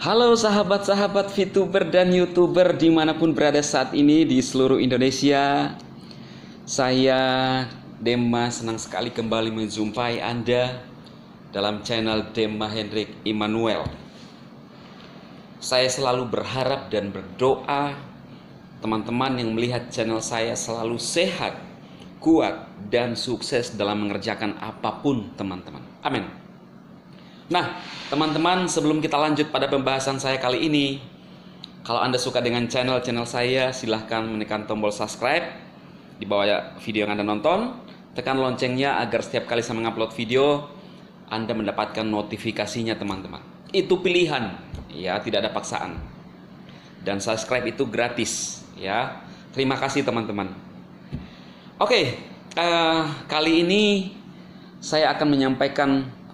Halo sahabat-sahabat VTuber dan YouTuber dimanapun berada saat ini di seluruh Indonesia. Saya Dema senang sekali kembali menjumpai Anda dalam channel Dema Hendrik Immanuel. Saya selalu berharap dan berdoa teman-teman yang melihat channel saya selalu sehat, kuat, dan sukses dalam mengerjakan apapun teman-teman. Amin. Nah, teman-teman, sebelum kita lanjut pada pembahasan saya kali ini, kalau Anda suka dengan channel saya, silahkan menekan tombol subscribe di bawah video yang Anda nonton. Tekan loncengnya agar setiap kali saya mengupload video, Anda mendapatkan notifikasinya, teman-teman. Itu pilihan, ya, tidak ada paksaan. Dan subscribe itu gratis, ya. Terima kasih, teman-teman. Oke, kali ini saya akan menyampaikan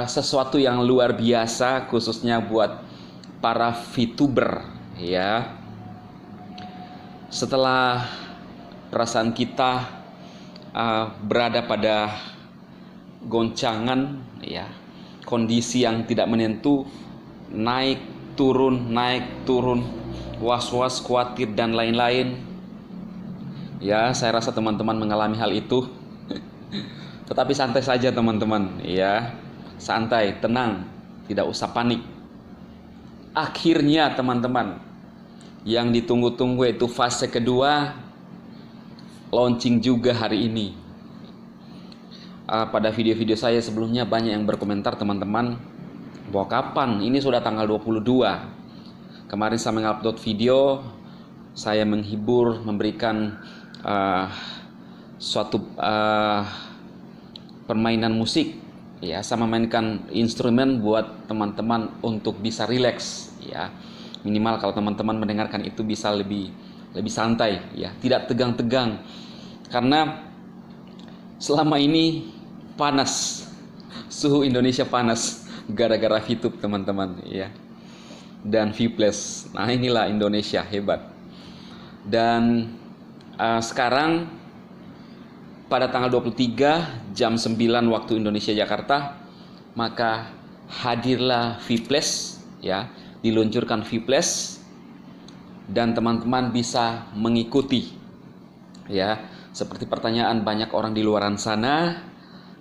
sesuatu yang luar biasa khususnya buat para VTuber, ya. Setelah perasaan kita berada pada goncangan, ya, kondisi yang tidak menentu, naik turun, was-was, khawatir dan lain-lain. Ya, saya rasa teman-teman mengalami hal itu. Tetapi santai saja teman-teman, ya. Santai, tenang, tidak usah panik. Akhirnya teman-teman, yang ditunggu-tunggu itu fase kedua launching juga hari ini. Pada video-video saya sebelumnya banyak yang berkomentar teman-teman, bahwa kapan? Ini sudah tanggal 22. Kemarin saya mengupload video, saya menghibur, memberikan suatu permainan musik, ya, saya memainkan instrumen buat teman-teman untuk bisa rileks, ya. Minimal kalau teman-teman mendengarkan itu bisa lebih santai, ya, tidak tegang-tegang. Karena selama ini panas, suhu Indonesia panas gara-gara VTube teman-teman, ya. Dan Vplus. Nah, inilah Indonesia hebat. Dan sekarang pada tanggal 23 jam 9 waktu Indonesia Jakarta, maka hadirlah Vplus, ya, diluncurkan Vplus dan teman-teman bisa mengikuti, ya. Seperti pertanyaan banyak orang di luaran sana,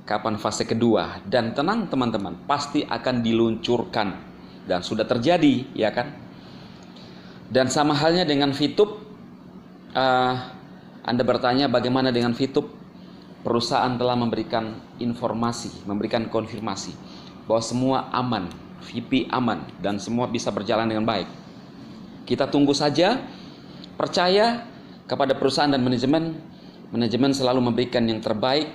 kapan fase kedua? Dan tenang teman-teman, pasti akan diluncurkan dan sudah terjadi, ya kan? Dan sama halnya dengan VTube, Anda bertanya bagaimana dengan VTube? Perusahaan telah memberikan informasi, memberikan konfirmasi bahwa semua aman, VP aman, dan semua bisa berjalan dengan baik. Kita tunggu saja, percaya kepada perusahaan dan manajemen. Manajemen selalu memberikan yang terbaik,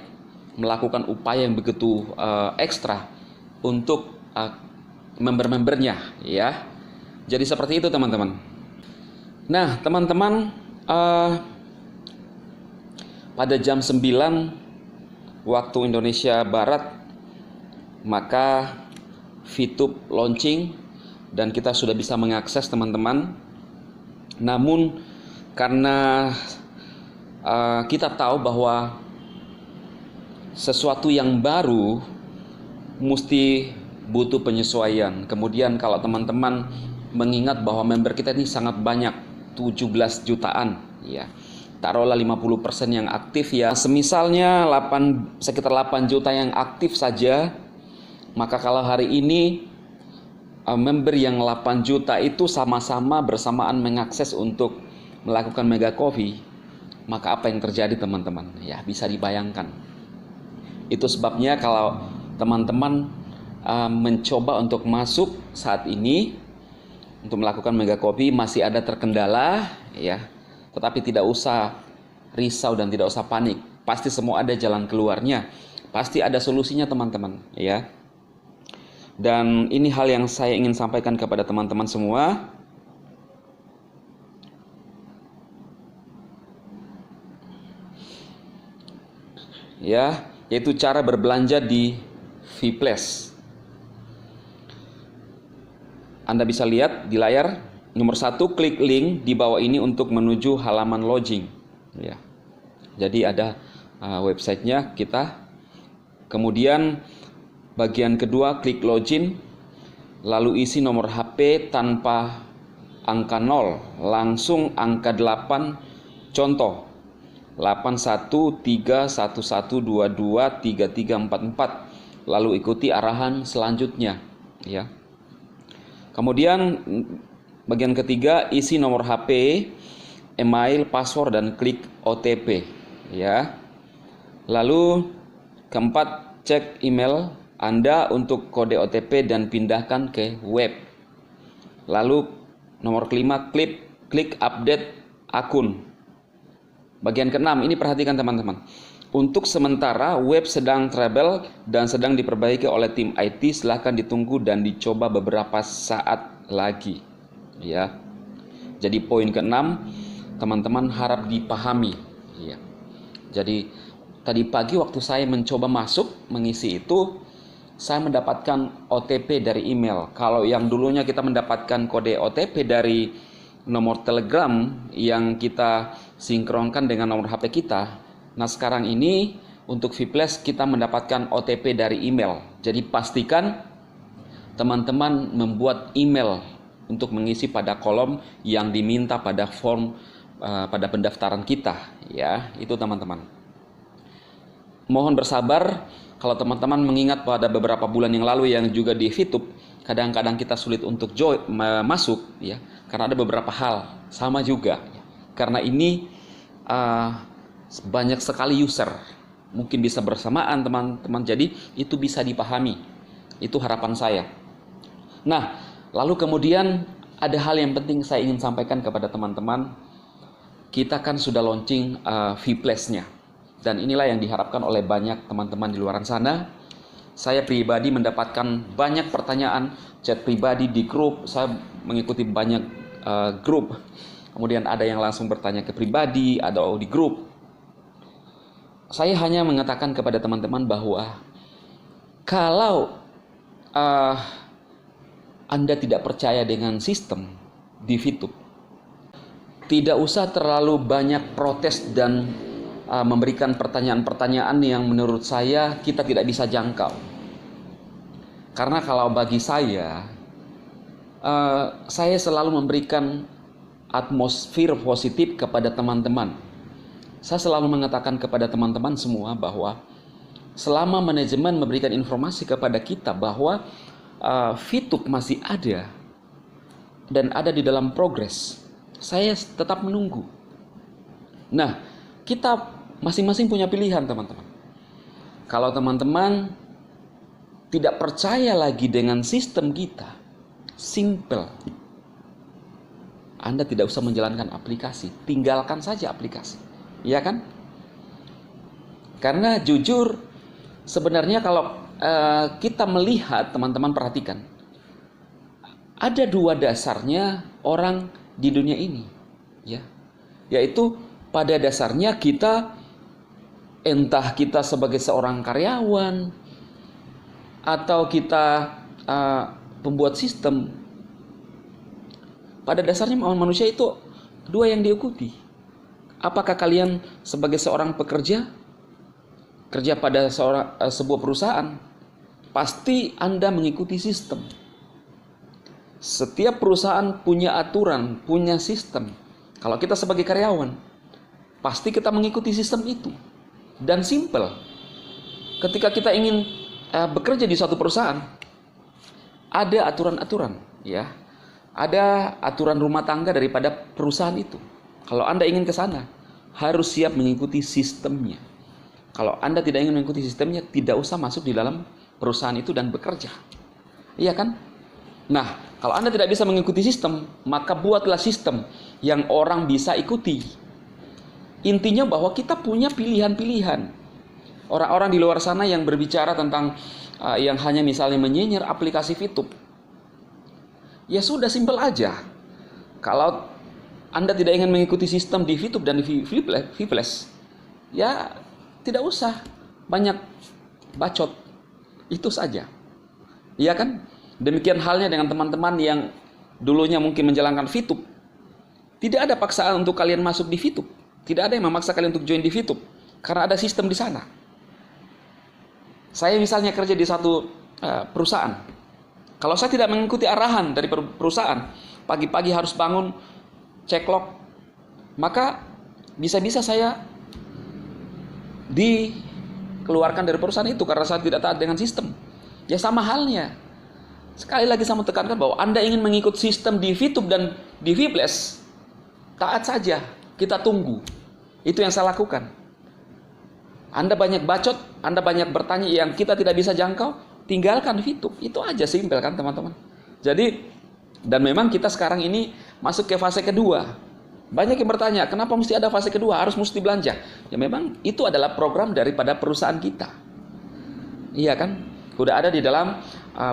melakukan upaya yang begitu ekstra untuk member-membernya, ya. Jadi seperti itu teman-teman. Nah teman-teman, pada jam 9 waktu Indonesia Barat, maka VTube launching dan kita sudah bisa mengakses teman-teman. Namun karena kita tahu bahwa sesuatu yang baru mesti butuh penyesuaian. Kemudian kalau teman-teman mengingat bahwa member kita ini sangat banyak, 17 jutaan, ya. Taruhlah 50% yang aktif, ya. Semisalnya sekitar 8 juta yang aktif saja, maka kalau hari ini member yang 8 juta itu sama-sama bersamaan mengakses untuk melakukan Mega Coffee, maka apa yang terjadi teman-teman? Ya, bisa dibayangkan. Itu sebabnya kalau teman-teman mencoba untuk masuk saat ini untuk melakukan Mega Coffee masih ada terkendala, ya. Tetapi tidak usah risau dan tidak usah panik. Pasti semua ada jalan keluarnya. Pasti ada solusinya teman-teman, ya. Dan ini hal yang saya ingin sampaikan kepada teman-teman semua. Ya, yaitu cara berbelanja di Vplus. Anda bisa lihat di layar. Nomor 1, klik link di bawah ini untuk menuju halaman login, ya. Jadi ada websitenya kita. Kemudian bagian kedua, klik login. lalu isi nomor HP tanpa angka 0, langsung angka 8, contoh 8131122334, lalu ikuti arahan selanjutnya, ya. Kemudian bagian ketiga, isi nomor HP, email, password, dan klik OTP, ya. Lalu keempat, cek email Anda untuk kode OTP dan pindahkan ke web. Lalu nomor kelima, klik update akun. Bagian keenam, ini perhatikan teman-teman. Untuk sementara web sedang trouble dan sedang diperbaiki oleh tim IT, silahkan ditunggu dan dicoba beberapa saat lagi, ya. Jadi poin keenam, teman-teman harap dipahami, ya. Jadi tadi pagi waktu saya mencoba masuk mengisi itu, saya mendapatkan OTP dari email. Kalau yang dulunya kita mendapatkan kode OTP dari nomor Telegram yang kita sinkronkan dengan nomor HP kita, nah sekarang ini untuk Vplus kita mendapatkan OTP dari email. Jadi pastikan teman-teman membuat email untuk mengisi pada kolom yang diminta pada form pada pendaftaran kita, ya. Itu teman-teman. Mohon bersabar kalau teman-teman mengingat pada beberapa bulan yang lalu yang juga di VTube, kadang-kadang kita sulit untuk masuk, ya, karena ada beberapa hal sama juga, ya. Karena ini banyak sekali user, mungkin bisa bersamaan teman-teman, jadi itu bisa dipahami. Itu harapan saya. Nah, lalu kemudian ada hal yang penting saya ingin sampaikan kepada teman-teman. Kita kan sudah launching Vplus-nya. Dan inilah yang diharapkan oleh banyak teman-teman di luar sana. Saya pribadi mendapatkan banyak pertanyaan, chat pribadi di grup. Saya mengikuti banyak grup. Kemudian ada yang langsung bertanya ke pribadi, ada di grup. Saya hanya mengatakan kepada teman-teman bahwa kalau Anda tidak percaya dengan sistem di VTube, tidak usah terlalu banyak protes dan memberikan pertanyaan-pertanyaan yang menurut saya kita tidak bisa jangkau. Karena kalau bagi saya selalu memberikan atmosfer positif kepada teman-teman. Saya selalu mengatakan kepada teman-teman semua bahwa selama manajemen memberikan informasi kepada kita bahwa VTube masih ada dan ada di dalam progres, saya tetap menunggu. Nah, kita masing-masing punya pilihan, teman-teman. Kalau teman-teman tidak percaya lagi dengan sistem kita, simple. Anda tidak usah menjalankan aplikasi, tinggalkan saja aplikasi. Iya kan? Karena jujur, sebenarnya kalau kita melihat, teman-teman perhatikan, ada dua dasarnya orang di dunia ini, ya, yaitu pada dasarnya kita, entah kita sebagai seorang karyawan atau kita pembuat sistem, pada dasarnya manusia itu dua yang diikuti. Apakah kalian sebagai seorang pekerja, kerja pada sebuah perusahaan, pasti Anda mengikuti sistem. Setiap perusahaan punya aturan, punya sistem. Kalau kita sebagai karyawan, pasti kita mengikuti sistem itu. Dan simple. Ketika kita ingin bekerja di suatu perusahaan, ada aturan-aturan, ya. Ada aturan rumah tangga daripada perusahaan itu. Kalau Anda ingin ke sana, harus siap mengikuti sistemnya. Kalau Anda tidak ingin mengikuti sistemnya, tidak usah masuk di dalam perusahaan itu dan bekerja. Iya kan? Nah, kalau Anda tidak bisa mengikuti sistem, maka buatlah sistem yang orang bisa ikuti. Intinya bahwa kita punya pilihan-pilihan. Orang-orang di luar sana yang berbicara tentang yang hanya misalnya menyinyir aplikasi VTube, ya sudah, simpel aja. Kalau Anda tidak ingin mengikuti sistem di VTube dan di Vplus, ya tidak usah banyak bacot. Itu saja. Iya kan? Demikian halnya dengan teman-teman yang dulunya mungkin menjalankan VTube. Tidak ada paksaan untuk kalian masuk di VTube. Tidak ada yang memaksa kalian untuk join di VTube. Karena ada sistem di sana. Saya misalnya kerja di satu perusahaan. Kalau saya tidak mengikuti arahan dari perusahaan, pagi-pagi harus bangun, ceklok, maka bisa-bisa saya dikeluarkan dari perusahaan itu karena saya tidak taat dengan sistem. Ya sama halnya. Sekali lagi saya mau tekankan bahwa Anda ingin mengikut sistem di VTube dan di Vpless, taat saja, kita tunggu. Itu yang saya lakukan. Anda banyak bacot, Anda banyak bertanya yang kita tidak bisa jangkau, tinggalkan VTube. Itu aja, simpel kan teman-teman. Jadi, dan memang kita sekarang ini masuk ke fase kedua. Banyak yang bertanya, kenapa mesti ada fase kedua? Harus mesti belanja. Ya memang itu adalah program daripada perusahaan kita. Iya kan? Sudah ada di dalam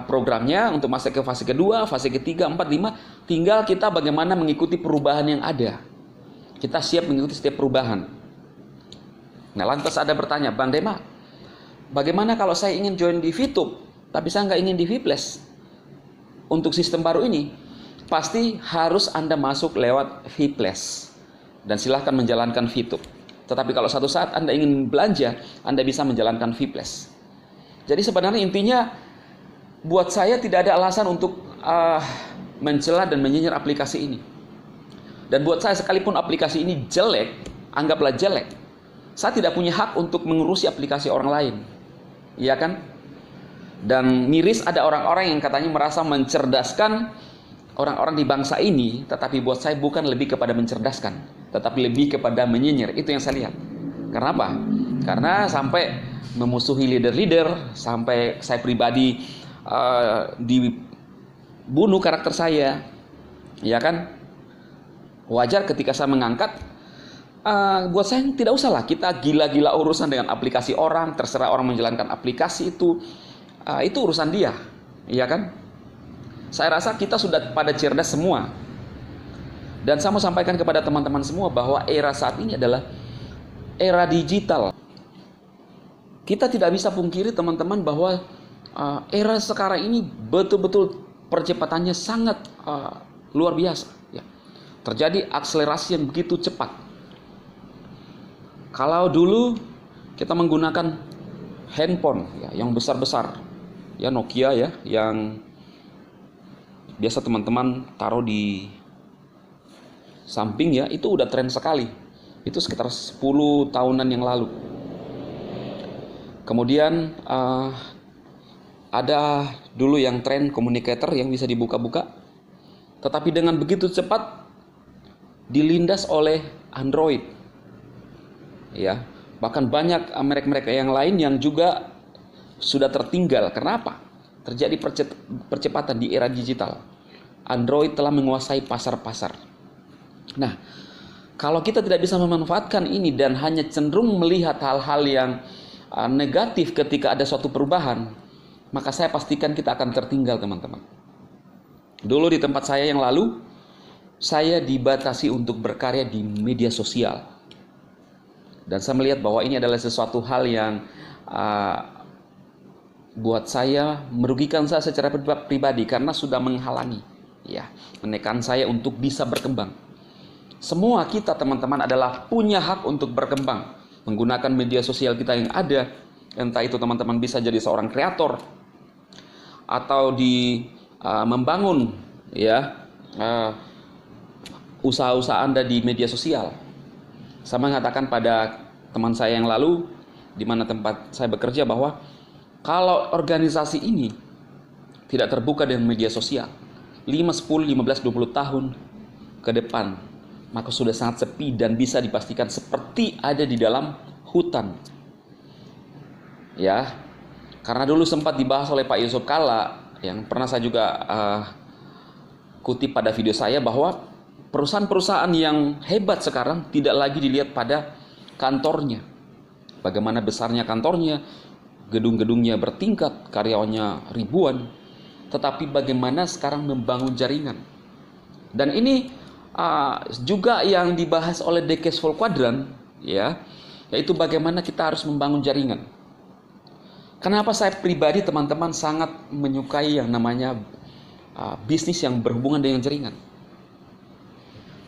programnya untuk masuk ke fase kedua, fase ketiga, 4, 5. Tinggal kita bagaimana mengikuti perubahan yang ada. Kita siap mengikuti setiap perubahan. Nah, lantas ada bertanya, Bang Dema, bagaimana kalau saya ingin join di VTube, tapi saya nggak ingin di Vpless? Untuk sistem baru ini, pasti harus Anda masuk lewat Vpless. Dan silahkan menjalankan VTube. Tetapi kalau satu saat Anda ingin belanja, Anda bisa menjalankan Vpless. Jadi sebenarnya intinya, buat saya tidak ada alasan untuk mencela dan menyinyir aplikasi ini. Dan buat saya sekalipun aplikasi ini jelek, anggaplah jelek, saya tidak punya hak untuk mengurusi aplikasi orang lain. Iya kan? Dan miris ada orang-orang yang katanya merasa mencerdaskan orang-orang di bangsa ini, tetapi buat saya bukan lebih kepada mencerdaskan, tetapi lebih kepada menyinyir. Itu yang saya lihat. Kenapa? Karena sampai memusuhi leader-leader, sampai saya pribadi dibunuh karakter saya. Ya kan? Wajar ketika saya mengangkat, buat saya tidak usahlah kita gila-gila urusan dengan aplikasi orang, terserah orang menjalankan aplikasi itu urusan dia, iya kan? Saya rasa kita sudah pada cerdas semua. Dan saya mau sampaikan kepada teman-teman semua bahwa era saat ini adalah era digital. Kita tidak bisa pungkiri teman-teman bahwa era sekarang ini betul-betul percepatannya sangat luar biasa. Ya. Terjadi akselerasi yang begitu cepat. Kalau dulu kita menggunakan handphone ya, yang besar-besar, ya Nokia ya, yang biasa teman-teman taruh di samping ya, itu udah tren sekali. Itu sekitar 10 tahunan yang lalu. Kemudian ada dulu yang tren communicator yang bisa dibuka-buka, tetapi dengan begitu cepat dilindas oleh Android. Ya, bahkan banyak merek-merek yang lain yang juga sudah tertinggal. Kenapa? Terjadi percepatan di era digital. Android telah menguasai pasar-pasar. Nah, kalau kita tidak bisa memanfaatkan ini dan hanya cenderung melihat hal-hal yang negatif ketika ada suatu perubahan, maka saya pastikan kita akan tertinggal, teman-teman. Dulu di tempat saya yang lalu, saya dibatasi untuk berkarya di media sosial. Dan saya melihat bahwa ini adalah sesuatu hal yang buat saya merugikan saya secara pribadi karena sudah menghalangi, ya, menekan saya untuk bisa berkembang. Semua kita teman-teman adalah punya hak untuk berkembang menggunakan media sosial kita yang ada. Entah itu teman-teman bisa jadi seorang kreator atau membangun ya usaha-usaha Anda di media sosial. Saya mengatakan pada teman saya yang lalu di mana tempat saya bekerja bahwa kalau organisasi ini tidak terbuka dengan media sosial 5, 10, 15, 20 tahun ke depan, maka sudah sangat sepi dan bisa dipastikan seperti ada di dalam hutan. Ya, karena dulu sempat dibahas oleh Pak Yusuf Kalla yang pernah saya juga kutip pada video saya bahwa perusahaan-perusahaan yang hebat sekarang tidak lagi dilihat pada kantornya. Bagaimana besarnya kantornya, gedung-gedungnya bertingkat, karyawannya ribuan, tetapi bagaimana sekarang membangun jaringan. Dan ini juga yang dibahas oleh The Cashflow Quadrant, ya, yaitu bagaimana kita harus membangun jaringan. Kenapa saya pribadi teman-teman sangat menyukai yang namanya bisnis yang berhubungan dengan jaringan.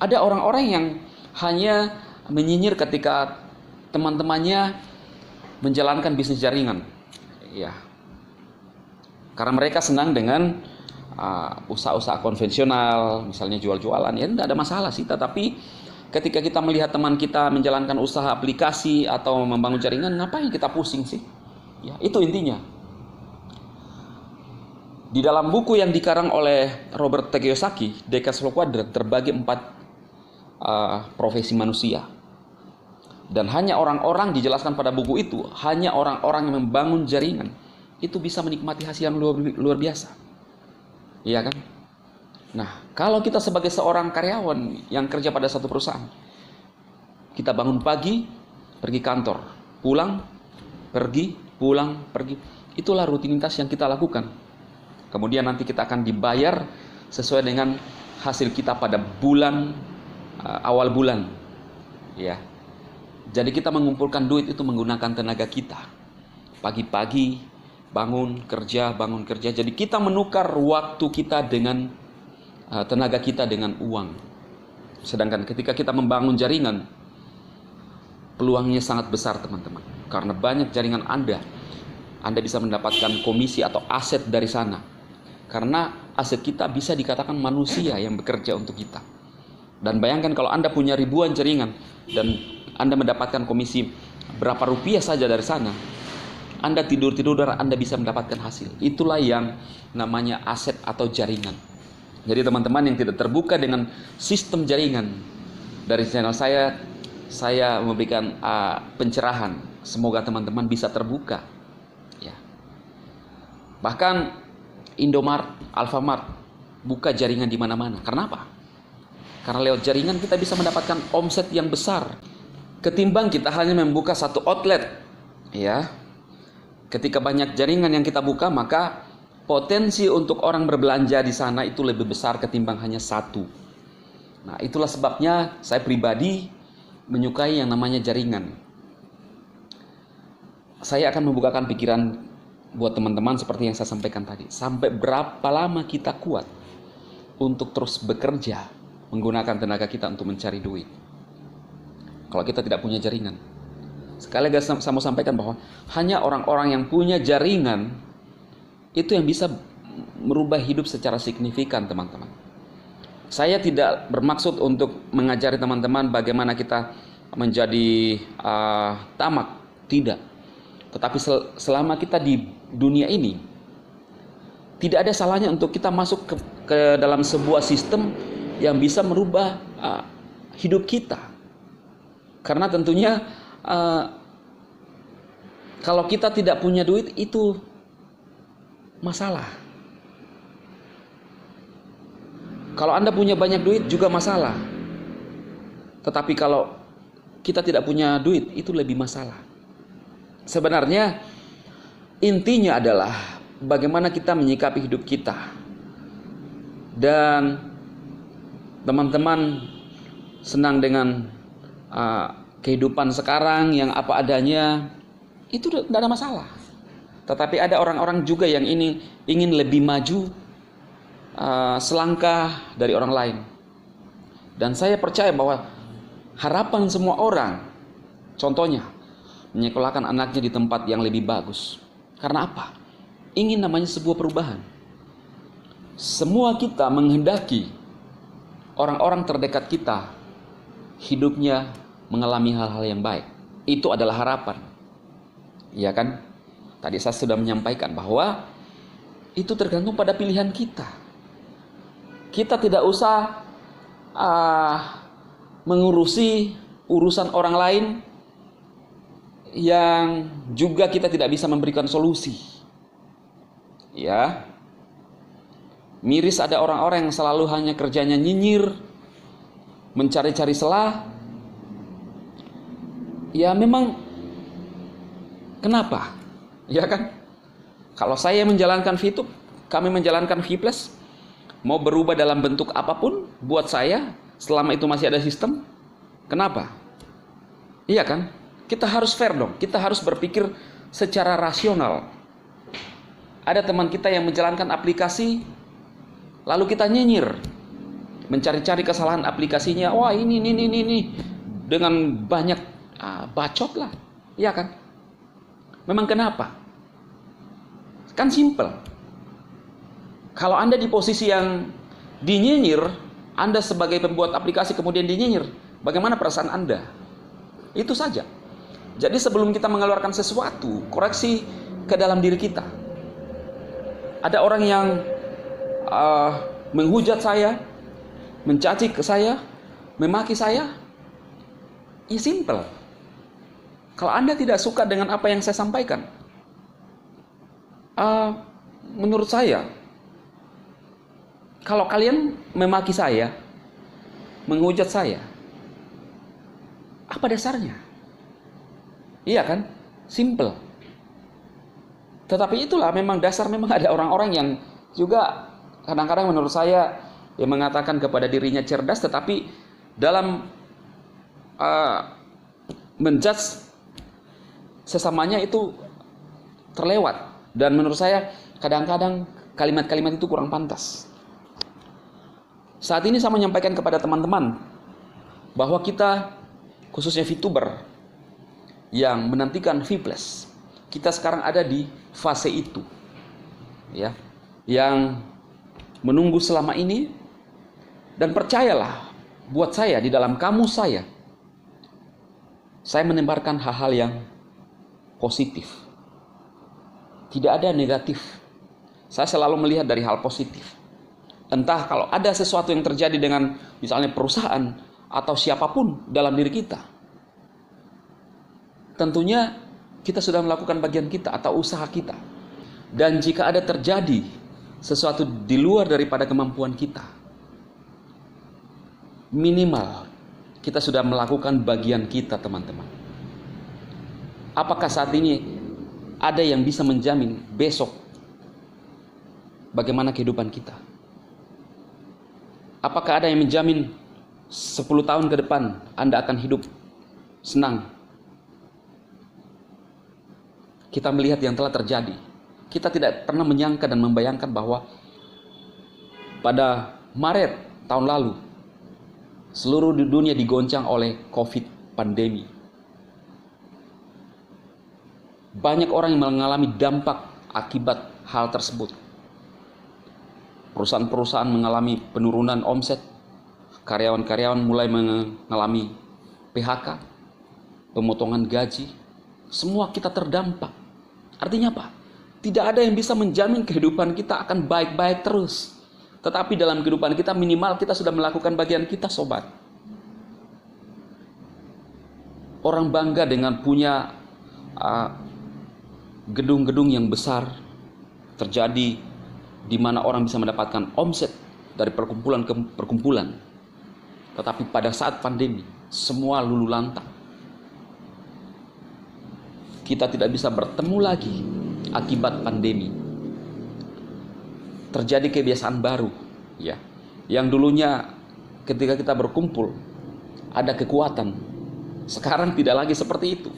Ada orang-orang yang hanya menyinyir ketika teman-temannya menjalankan bisnis jaringan, ya, karena mereka senang dengan usaha-usaha konvensional, misalnya jual-jualan, ya tidak ada masalah sih. Tetapi ketika kita melihat teman kita menjalankan usaha aplikasi atau membangun jaringan, ngapain kita pusing sih? Ya, itu intinya. Di dalam buku yang dikarang oleh Robert T. Kiyosaki, The Cash Flow Quadrant, terbagi 4 profesi manusia. Dan hanya orang-orang, dijelaskan pada buku itu, hanya orang-orang yang membangun jaringan itu bisa menikmati hasil yang luar biasa. Iya kan? Nah, kalau kita sebagai seorang karyawan yang kerja pada satu perusahaan, kita bangun pagi, pergi kantor, pulang, pergi, pulang, pergi. Itulah rutinitas yang kita lakukan. Kemudian nanti kita akan dibayar sesuai dengan hasil kita pada bulan, awal bulan. Ya. Jadi kita mengumpulkan duit itu menggunakan tenaga kita. Pagi-pagi bangun kerja. Jadi kita menukar waktu kita dengan tenaga kita dengan uang. Sedangkan ketika kita membangun jaringan, peluangnya sangat besar teman-teman. Karena banyak jaringan Anda bisa mendapatkan komisi atau aset dari sana. Karena aset kita bisa dikatakan manusia yang bekerja untuk kita. Dan bayangkan kalau Anda punya ribuan jaringan dan Anda mendapatkan komisi berapa rupiah saja dari sana, Anda tidur-tidur Anda bisa mendapatkan hasil. Itulah yang namanya aset atau jaringan. Jadi teman-teman yang tidak terbuka dengan sistem jaringan, dari channel saya memberikan pencerahan. Semoga teman-teman bisa terbuka. Ya. Bahkan Indomart, Alfamart buka jaringan di mana-mana. Kenapa? Karena lewat jaringan kita bisa mendapatkan omset yang besar ketimbang kita hanya membuka satu outlet. Ya. Ketika banyak jaringan yang kita buka, maka potensi untuk orang berbelanja di sana itu lebih besar ketimbang hanya satu. Nah, itulah sebabnya saya pribadi menyukai yang namanya jaringan. Saya akan membukakan pikiran buat teman-teman seperti yang saya sampaikan tadi. Sampai berapa lama kita kuat untuk terus bekerja menggunakan tenaga kita untuk mencari duit kalau kita tidak punya jaringan? Sekali lagi saya mau sampaikan bahwa hanya orang-orang yang punya jaringan itu yang bisa merubah hidup secara signifikan, teman-teman. Saya tidak bermaksud untuk mengajari teman-teman bagaimana kita menjadi tamak, tidak. Tetapi selama kita di dunia ini, tidak ada salahnya untuk kita masuk ke dalam sebuah sistem yang bisa merubah hidup kita. Karena tentunya kalau kita tidak punya duit itu masalah. Kalau Anda punya banyak duit juga masalah. Tetapi kalau kita tidak punya duit itu lebih masalah. Sebenarnya intinya adalah bagaimana kita menyikapi hidup kita. Dan teman-teman senang dengan kehidupan sekarang yang apa adanya, itu tidak ada masalah. Tetapi ada orang-orang juga yang ingin lebih maju, selangkah dari orang lain. Dan saya percaya bahwa harapan semua orang, contohnya menyekolahkan anaknya di tempat yang lebih bagus. Karena apa? Ingin namanya sebuah perubahan. Semua kita menghendaki orang-orang terdekat kita hidupnya mengalami hal-hal yang baik. Itu adalah harapan. Iya kan? Tadi saya sudah menyampaikan bahwa itu tergantung pada pilihan kita. Kita tidak usah mengurusi urusan orang lain yang juga kita tidak bisa memberikan solusi. Ya. Miris ada orang-orang yang selalu hanya kerjanya nyinyir, mencari-cari celah. Ya memang kenapa? Ya kan? Kalau saya menjalankan VTube, kami menjalankan V+, mau berubah dalam bentuk apapun buat saya, selama itu masih ada sistem, kenapa? Iya kan? Kita harus fair dong, kita harus berpikir secara rasional. Ada teman kita yang menjalankan aplikasi, lalu kita nyinyir, mencari-cari kesalahan aplikasinya. Wah ini, dengan banyak bacot lah, iya kan? Memang kenapa? Kan simple. Kalau Anda di posisi yang dinyinyir, Anda sebagai pembuat aplikasi kemudian dinyinyir, bagaimana perasaan Anda? Itu saja. Jadi sebelum kita mengeluarkan sesuatu, koreksi ke dalam diri kita. Ada orang yang menghujat saya, mencaci ke saya, memaki saya. Ya simple. Kalau Anda tidak suka dengan apa yang saya sampaikan, menurut saya, kalau kalian memaki saya, menghujat saya, apa dasarnya? Iya kan? Simple. Tetapi itulah memang dasar, memang ada orang-orang yang juga kadang-kadang menurut saya yang mengatakan kepada dirinya cerdas, tetapi dalam menjudge sesamanya itu terlewat. Dan menurut saya kadang-kadang kalimat-kalimat itu kurang pantas. Saat ini saya menyampaikan kepada teman-teman bahwa kita, khususnya VTuber yang menantikan V+, kita sekarang ada di fase itu, ya, yang menunggu selama ini. Dan percayalah, buat saya di dalam kamus saya menebarkan hal-hal yang positif, tidak ada negatif. Saya selalu melihat dari hal positif. Entah kalau ada sesuatu yang terjadi dengan misalnya perusahaan atau siapapun dalam diri kita, tentunya kita sudah melakukan bagian kita atau usaha kita. Dan jika ada terjadi sesuatu di luar daripada kemampuan kita, minimal kita sudah melakukan bagian kita, teman-teman. Apakah saat ini ada yang bisa menjamin besok bagaimana kehidupan kita? Apakah ada yang menjamin 10 tahun ke depan Anda akan hidup senang? Kita melihat yang telah terjadi. Kita tidak pernah menyangka dan membayangkan bahwa pada Maret tahun lalu seluruh dunia digoncang oleh COVID pandemi. Banyak orang yang mengalami dampak akibat hal tersebut. Perusahaan-perusahaan mengalami penurunan omset, karyawan-karyawan mulai mengalami PHK, pemotongan gaji, semua kita terdampak. Artinya apa? Tidak ada yang bisa menjamin kehidupan kita akan baik-baik terus. Tetapi dalam kehidupan kita minimal kita sudah melakukan bagian kita, sobat. Orang bangga dengan punya gedung-gedung yang besar terjadi di mana orang bisa mendapatkan omset dari perkumpulan ke perkumpulan. Tetapi pada saat pandemi semua luluh lantak. Kita tidak bisa bertemu lagi akibat pandemi. Terjadi kebiasaan baru, ya. Yang dulunya ketika kita berkumpul ada kekuatan, sekarang tidak lagi seperti itu.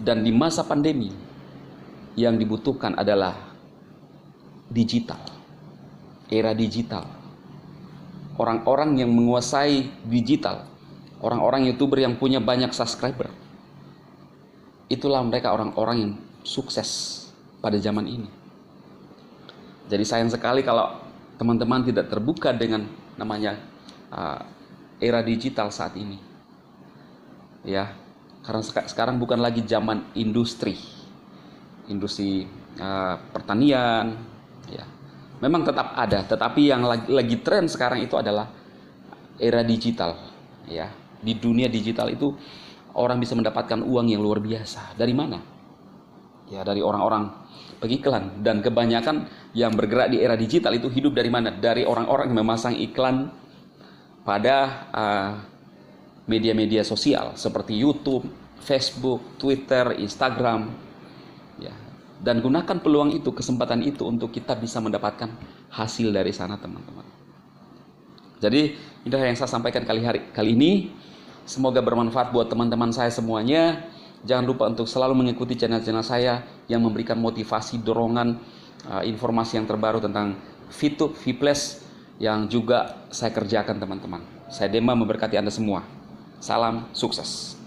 Dan di masa pandemi yang dibutuhkan adalah digital, era digital. Orang-orang yang menguasai digital, orang-orang YouTuber yang punya banyak subscriber, itulah mereka orang-orang yang sukses pada zaman ini. Jadi sayang sekali kalau teman-teman tidak terbuka dengan namanya era digital saat ini. Ya, karena sekarang bukan lagi zaman industri pertanian. Ya, memang tetap ada, tetapi yang lagi tren sekarang itu adalah era digital. Ya, di dunia digital itu orang bisa mendapatkan uang yang luar biasa. Dari mana? Ya, dari orang-orang pengiklan. Dan kebanyakan yang bergerak di era digital itu hidup dari mana? Dari orang-orang yang memasang iklan pada media-media sosial seperti YouTube, Facebook, Twitter, Instagram. Ya. Dan gunakan peluang itu, kesempatan itu untuk kita bisa mendapatkan hasil dari sana, teman-teman. Jadi inilah yang saya sampaikan kali ini. Semoga bermanfaat buat teman-teman saya semuanya. Jangan lupa untuk selalu mengikuti channel-channel saya yang memberikan motivasi, dorongan, informasi yang terbaru tentang VTube, V+, yang juga saya kerjakan, teman-teman. Saya Dema memberkati Anda semua. Salam sukses.